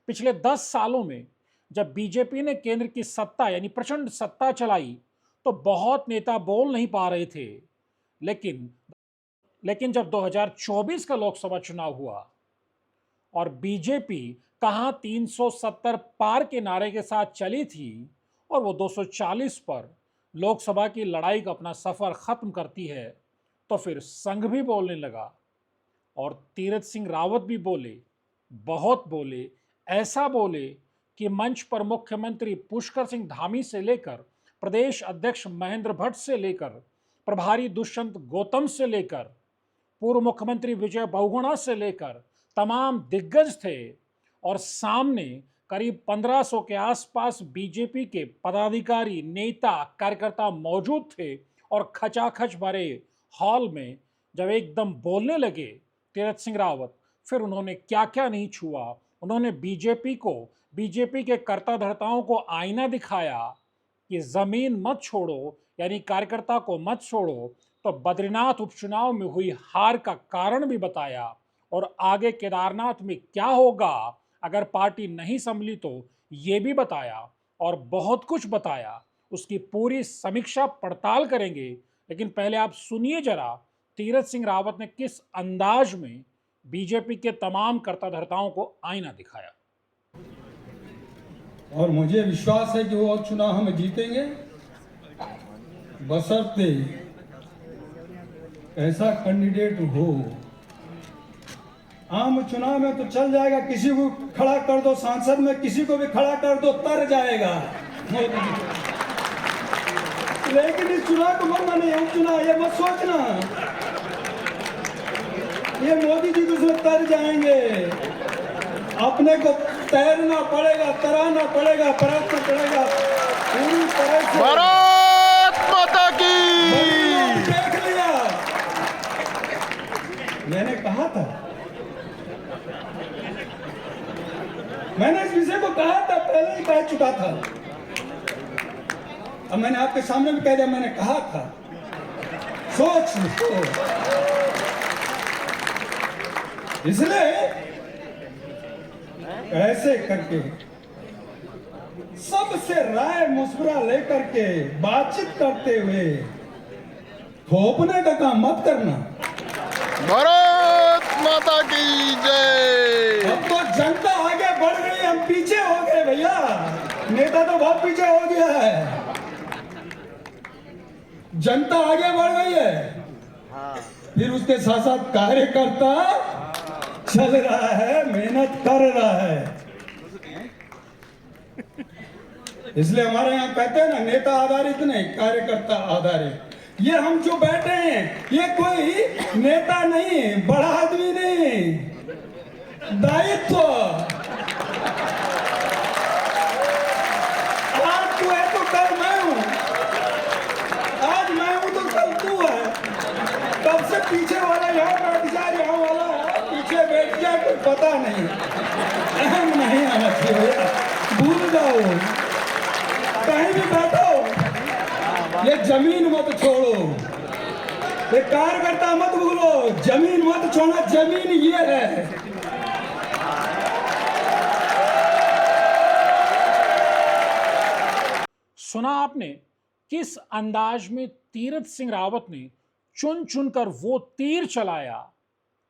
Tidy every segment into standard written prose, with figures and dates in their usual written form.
पिछले 10 सालों में जब बीजेपी ने केंद्र की सत्ता यानी प्रचंड सत्ता चलाई तो बहुत नेता बोल नहीं पा रहे थे। लेकिन लेकिन जब 2024 का लोकसभा चुनाव हुआ और बीजेपी कहां 370 पार के नारे के साथ चली थी और वो 240 पर लोकसभा की लड़ाई का अपना सफर खत्म करती है, तो फिर संघ भी बोलने लगा और तीरथ सिंह रावत भी बोले, बहुत बोले, ऐसा बोले कि मंच पर मुख्यमंत्री पुष्कर सिंह धामी से लेकर प्रदेश अध्यक्ष महेंद्र भट्ट से लेकर प्रभारी दुष्यंत गौतम से लेकर पूर्व मुख्यमंत्री विजय बहुगुणा से लेकर तमाम दिग्गज थे और सामने करीब 1500 के आसपास बीजेपी के पदाधिकारी, नेता, कार्यकर्ता मौजूद थे और खचाखच भरे हॉल में जब एकदम बोलने लगे तीरथ सिंह रावत, फिर उन्होंने क्या क्या नहीं छुआ। उन्होंने बीजेपी के कर्ता धर्ताओं को आईना दिखाया कि जमीन मत छोड़ो यानी कार्यकर्ता को मत छोड़ो, तो बद्रीनाथ उपचुनाव में हुई हार का कारण भी बताया और आगे केदारनाथ में क्या होगा अगर पार्टी नहीं संभली तो ये भी बताया और बहुत कुछ बताया। उसकी पूरी समीक्षा पड़ताल करेंगे, लेकिन पहले आप सुनिए जरा तीरथ सिंह रावत ने किस अंदाज में बीजेपी के तमाम कर्ताधर्ताओं को आईना दिखाया। और मुझे विश्वास है कि वो चुनाव हम जीतेंगे, बशर्ते ऐसा कैंडिडेट हो। आम चुनाव में तो चल जाएगा, किसी को खड़ा कर दो, सांसद में किसी को भी खड़ा कर दो तर जाएगा मोदी जी। लेकिन इस चुनाव को मत माने, उपचुनाव ये मत सोचना ये मोदी जी को तर जाएंगे। अपने को तैरना पड़ेगा, तराना पड़ेगा, प्रयत्न पड़ेगा पूरी तरह से। भारत माता की। देख लिया, मैंने कहा था, मैंने इस विषय को कहा था, पहले ही कह चुका था। अब मैंने आपके सामने भी कह दिया, मैंने कहा था, सोच लो। इसलिए ऐसे करके सबसे राय मशवरा लेकर के बातचीत करते हुए थोपने का काम मत करना। भारत माता की जय। अब तो जनता आगे बढ़ गई, हम पीछे हो गए भैया। नेता तो बहुत पीछे हो गया है, जनता आगे बढ़ गई है। फिर उसके साथ साथ कार्यकर्ता चल रहा है, मेहनत कर रहा है। इसलिए हमारे यहाँ कहते हैं ना, नेता आधारित नहीं, कार्यकर्ता आधारित। ये हम जो बैठे हैं ये कोई नेता नहीं, बड़ा आदमी नहीं, दायित्व। आज तू है तो कल मैं हूं, आज मैं हूं तो कल तू है। कब से पीछे वाला यहाँ बैठ जा, यहाँ वाला पीछे बैठ जाए, कोई पता नहीं। अहम नहीं आना चाहिए, भूल जाओ। कहीं भी बैठो, ये जमीन मत छोड़ो, ये कार्यकर्ता मत भूलो, जमीन मत छोड़ना। जमीन ये है। सुना आपने किस अंदाज में तीरथ सिंह रावत ने चुन चुनकर वो तीर चलाया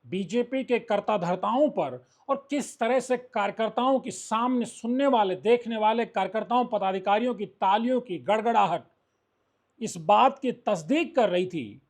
बीजेपी के कर्ताधर्ताओं पर, और किस तरह से कार्यकर्ताओं के सामने सुनने वाले, देखने वाले कार्यकर्ताओं, पदाधिकारियों की तालियों की गड़गड़ाहट इस बात की तस्दीक कर रही थी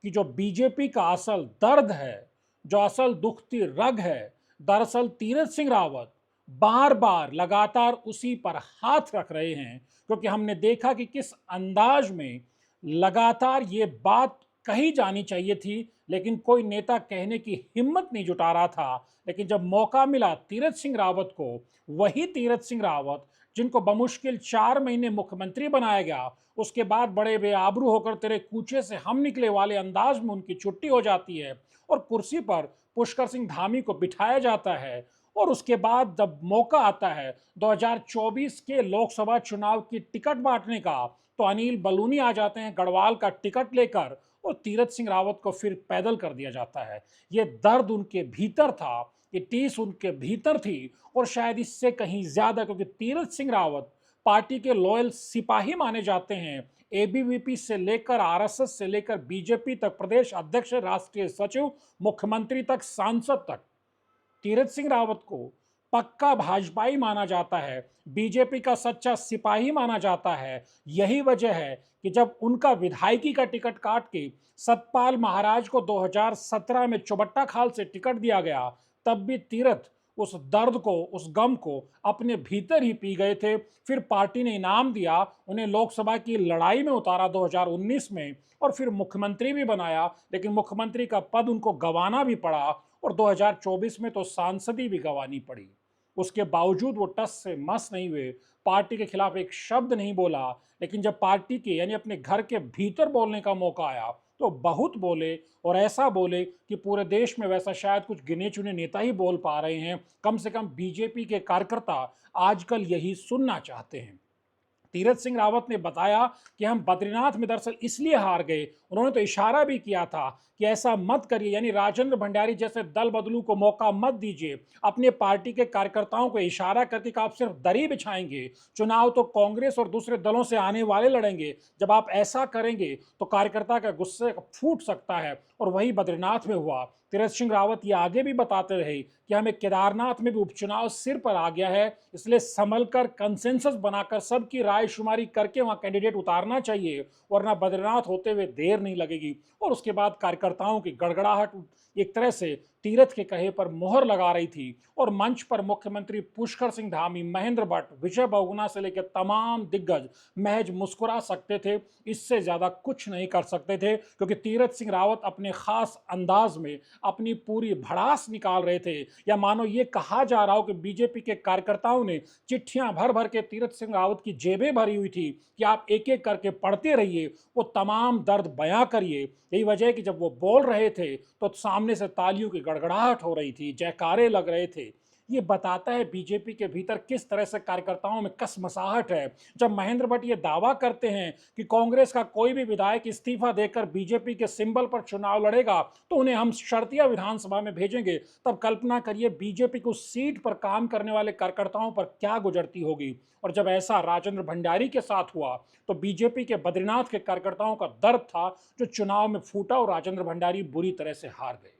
कि जो बीजेपी का असल दर्द है, जो असल दुखती रग है, दरअसल तीरथ सिंह रावत बार बार लगातार उसी पर हाथ रख रहे हैं। क्योंकि हमने देखा कि किस अंदाज में लगातार ये बात कही जानी चाहिए थी, लेकिन कोई नेता कहने की हिम्मत नहीं जुटा रहा था। लेकिन जब मौका मिला तीरथ सिंह रावत को, वही तीरथ सिंह रावत जिनको बमुश्किल 4 महीने मुख्यमंत्री बनाया गया, उसके बाद बड़े बेआबरू होकर तेरे कूचे से हम निकले वाले अंदाज में उनकी छुट्टी हो जाती है और कुर्सी पर पुष्कर सिंह धामी को बिठाया जाता है। और उसके बाद जब मौका आता है 2024 के लोकसभा चुनाव की टिकट बांटने का, तो अनिल बलूनी आ जाते हैं गढ़वाल का टिकट लेकर और तीरथ सिंह रावत को फिर पैदल कर दिया जाता है। ये दर्द उनके भीतर था कि टीस उनके भीतर थी और शायद इससे कहीं ज्यादा, क्योंकि तीरथ सिंह रावत पार्टी के लॉयल सिपाही माने जाते हैं। एबीवीपी से लेकर आरएसएस से लेकर बीजेपी तक, प्रदेश अध्यक्ष, राष्ट्रीय सचिव, मुख्यमंत्री तक, सांसद तक, तीरथ सिंह रावत को पक्का भाजपाई माना जाता है, बीजेपी का सच्चा सिपाही माना जाता है। यही वजह है कि जब उनका विधायकी का टिकट काट के सतपाल महाराज को 2017 में चौबट्टा खाल से टिकट दिया गया, तब भी तीरथ उस दर्द को, उस गम को अपने भीतर ही पी गए थे। फिर पार्टी ने इनाम दिया, उन्हें लोकसभा की लड़ाई में उतारा 2019 में, और फिर मुख्यमंत्री भी बनाया, लेकिन मुख्यमंत्री का पद उनको गंवाना भी पड़ा और 2024 में तो सांसदी भी गंवानी पड़ी। उसके बावजूद वो टस से मस नहीं हुए, पार्टी के खिलाफ एक शब्द नहीं बोला। लेकिन जब पार्टी के यानी अपने घर के भीतर बोलने का मौका आया तो बहुत बोले, और ऐसा बोले कि पूरे देश में वैसा शायद कुछ गिने चुने नेता ही बोल पा रहे हैं। कम से कम बीजेपी के कार्यकर्ता आजकल यही सुनना चाहते हैं। तीरथ सिंह रावत ने बताया कि हम बद्रीनाथ में दरअसल इसलिए हार गए, उन्होंने तो इशारा भी किया था कि ऐसा मत करिए, यानी राजेंद्र भंडारी जैसे दल बदलू को मौका मत दीजिए। अपने पार्टी के कार्यकर्ताओं को इशारा करके कि आप सिर्फ दरी बिछाएंगे, चुनाव तो कांग्रेस और दूसरे दलों से आने वाले लड़ेंगे, जब आप ऐसा करेंगे तो कार्यकर्ता का गुस्से फूट सकता है। और वही बद्रीनाथ में हुआ। तीरथ सिंह रावत ये आगे भी बताते रहे कि हमें केदारनाथ में भी उपचुनाव सिर पर आ गया है, इसलिए संभल कर कंसेंसस बनाकर सबकी राय शुमारी करके वहां कैंडिडेट उतारना चाहिए, वरना बद्रीनाथ होते हुए देर नहीं लगेगी। और उसके बाद कार्यकर्ताओं की गड़गड़ाहट एक तरह से तीरथ के कहे पर मोहर लगा रही थी, और मंच पर मुख्यमंत्री पुष्कर सिंह धामी, महेंद्र भट्ट, विजय बहुगुणा से लेकर तमाम दिग्गज महज मुस्कुरा सकते थे, इससे ज्यादा कुछ नहीं कर सकते थे, क्योंकि तीरथ सिंह रावत अपने खास अंदाज में अपनी पूरी भड़ास निकाल रहे थे। या मानो ये कहा जा रहा हो कि बीजेपी के कार्यकर्ताओं ने चिट्ठियां भर भर के तीरथ सिंह रावत की जेबें भरी हुई थी कि आप एक एक करके पढ़ते रहिए, वो तमाम दर्द बयां करिए। यही वजह है कि जब वो बोल रहे थे तो सामने से तालियों की गड़गड़ाहट हो रही थी, जयकारे लग रहे थे। ये बताता है बीजेपी के भीतर किस तरह से कार्यकर्ताओं में कसमसाहट है। जब महेंद्र भट्ट ये दावा करते हैं कि कांग्रेस का कोई भी विधायक इस्तीफा देकर बीजेपी के सिंबल पर चुनाव लड़ेगा तो उन्हें हम शर्तिया विधानसभा में भेजेंगे, तब कल्पना करिए बीजेपी को सीट पर काम करने वाले कार्यकर्ताओं पर क्या गुजरती होगी। और जब ऐसा राजेंद्र भंडारी के साथ हुआ तो बीजेपी के बद्रीनाथ के कार्यकर्ताओं का दर्द था जो चुनाव में फूटा, और राजेंद्र भंडारी बुरी तरह से हार गए।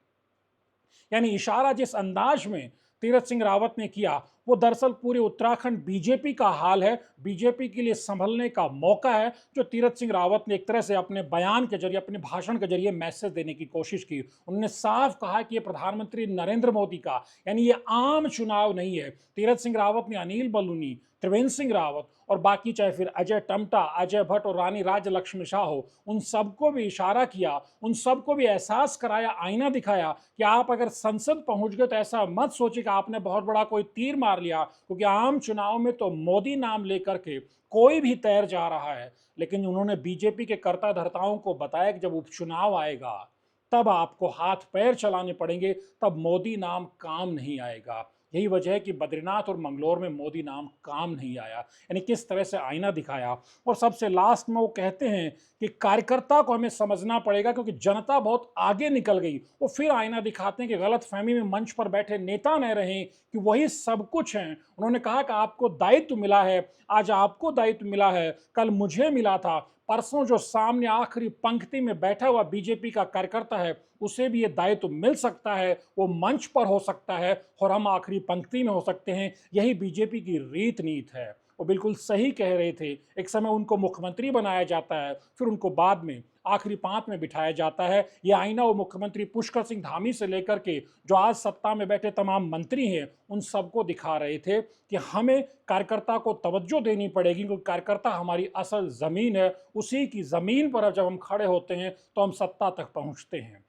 यानी इशारा जिस अंदाज में तीरथ सिंह रावत ने किया वो दरअसल पूरे उत्तराखंड बीजेपी का हाल है। बीजेपी के लिए संभलने का मौका है, जो तीरथ सिंह रावत ने एक तरह से अपने बयान के जरिए, अपने भाषण के जरिए मैसेज देने की कोशिश की। उन्होंने साफ कहा कि ये प्रधानमंत्री नरेंद्र मोदी का, यानी ये आम चुनाव नहीं है। तीरथ सिंह रावत ने अनिल बलूनी, त्रिवेंद्र सिंह रावत और बाकी चाहे फिर अजय टम्टा, अजय भट्ट और रानी राज्यलक्ष्मी शाह हो, उन सबको भी इशारा किया, उन सबको भी एहसास कराया, आईना दिखाया कि आप अगर संसद पहुंच गए तो ऐसा मत सोचिए कि आपने बहुत बड़ा कोई तीर मार लिया, क्योंकि आम चुनाव में तो मोदी नाम लेकर के कोई भी तैर जा रहा है। लेकिन उन्होंने बीजेपी के कर्ता धर्ताओं को बताया कि जब उपचुनाव आएगा तब आपको हाथ पैर चलाने पड़ेंगे, तब मोदी नाम काम नहीं आएगा। यही वजह है कि बद्रीनाथ और मंगलोर में मोदी नाम काम नहीं आया। यानी किस तरह से आईना दिखाया। और सबसे लास्ट में वो कहते हैं कि कार्यकर्ता को हमें समझना पड़ेगा, क्योंकि जनता बहुत आगे निकल गई। वो फिर आईना दिखाते हैं कि गलत फहमी में मंच पर बैठे नेता न रहें कि वही सब कुछ हैं। उन्होंने कहा कि आपको दायित्व मिला है, आज आपको दायित्व मिला है, कल मुझे मिला था, परसों जो सामने आखिरी पंक्ति में बैठा हुआ बीजेपी का कार्यकर्ता है उसे भी ये दायित्व मिल सकता है, वो मंच पर हो सकता है और हम आखिरी पंक्ति में हो सकते हैं। यही बीजेपी की रीत नीत है। वो बिल्कुल सही कह रहे थे। एक समय उनको मुख्यमंत्री बनाया जाता है, फिर उनको बाद में आखिरी पांत में बिठाया जाता है। ये आईना वो मुख्यमंत्री पुष्कर सिंह धामी से लेकर के जो आज सत्ता में बैठे तमाम मंत्री हैं उन सबको दिखा रहे थे कि हमें कार्यकर्ता को तवज्जो देनी पड़ेगी, क्योंकि कार्यकर्ता हमारी असल जमीन है। उसी की जमीन पर जब हम खड़े होते हैं तो हम सत्ता तक पहुंचते हैं।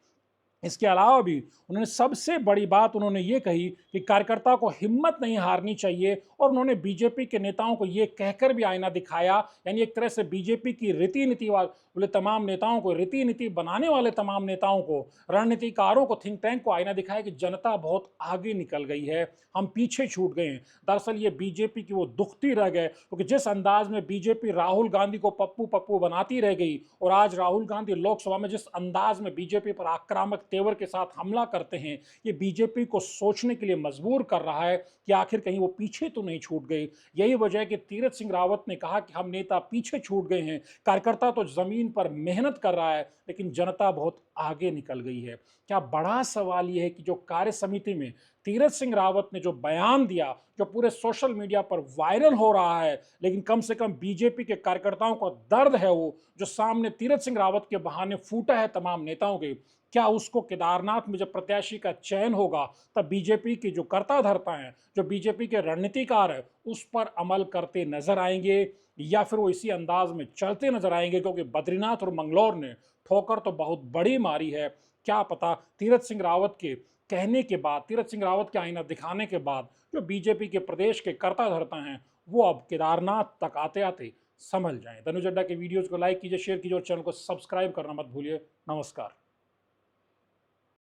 इसके अलावा भी उन्होंने सबसे बड़ी बात उन्होंने ये कही कि कार्यकर्ता को हिम्मत नहीं हारनी चाहिए, और उन्होंने बीजेपी के नेताओं को ये कहकर भी आईना दिखाया, यानी एक तरह से बीजेपी की रीति नीति वाले तमाम नेताओं को, रीति नीति बनाने वाले तमाम नेताओं को, रणनीतिकारों को, थिंक टैंक को आईना दिखाया कि जनता बहुत आगे निकल गई है, हम पीछे छूट गए हैं। दरअसल ये बीजेपी की वो दुखती रह गए, क्योंकि जिस अंदाज में बीजेपी राहुल गांधी को पप्पू पप्पू बनाती रह गई, और आज राहुल गांधी लोकसभा में जिस अंदाज में बीजेपी पर आक्रामक तेवर के साथ हमला करते हैं, ये बीजेपी को सोचने के लिए मजबूर कर रहा है कि आखिर कहीं वो पीछे तो नहीं छूट गई। यही वजह है कि तीरथ सिंह रावत ने कहा कि हम नेता पीछे छूट गए हैं, कार्यकर्ता तो जमीन पर मेहनत कर रहा है लेकिन जनता बहुत आगे निकल गई है। क्या बड़ा सवाल यह है कि जो कार्य समिति में तीरथ सिंह रावत ने जो बयान दिया, जो पूरे सोशल मीडिया पर वायरल हो रहा है, लेकिन कम से कम बीजेपी के कार्यकर्ताओं को दर्द है, वो जो सामने तीरथ सिंह रावत के बहाने फूटा है तमाम नेताओं के, क्या उसको केदारनाथ में जब प्रत्याशी का चयन होगा तब बीजेपी के जो कर्ता धर्ता हैं, जो बीजेपी के रणनीतिकार है, उस पर अमल करते नजर आएंगे या फिर वो इसी अंदाज में चलते नजर आएंगे? क्योंकि बद्रीनाथ और मंगलौर ने ठोकर तो बहुत बड़ी मारी है। क्या पता तीरथ सिंह रावत के कहने के बाद, तीरथ सिंह रावत के आईना दिखाने के बाद जो बीजेपी के प्रदेश के कर्ता धर्ता हैं वो अब केदारनाथ तक आते आते संभल जाएं। तनुज अड्डा के वीडियोज को लाइक कीजिए, शेयर कीजिए और चैनल को सब्सक्राइब करना मत भूलिए। नमस्कार।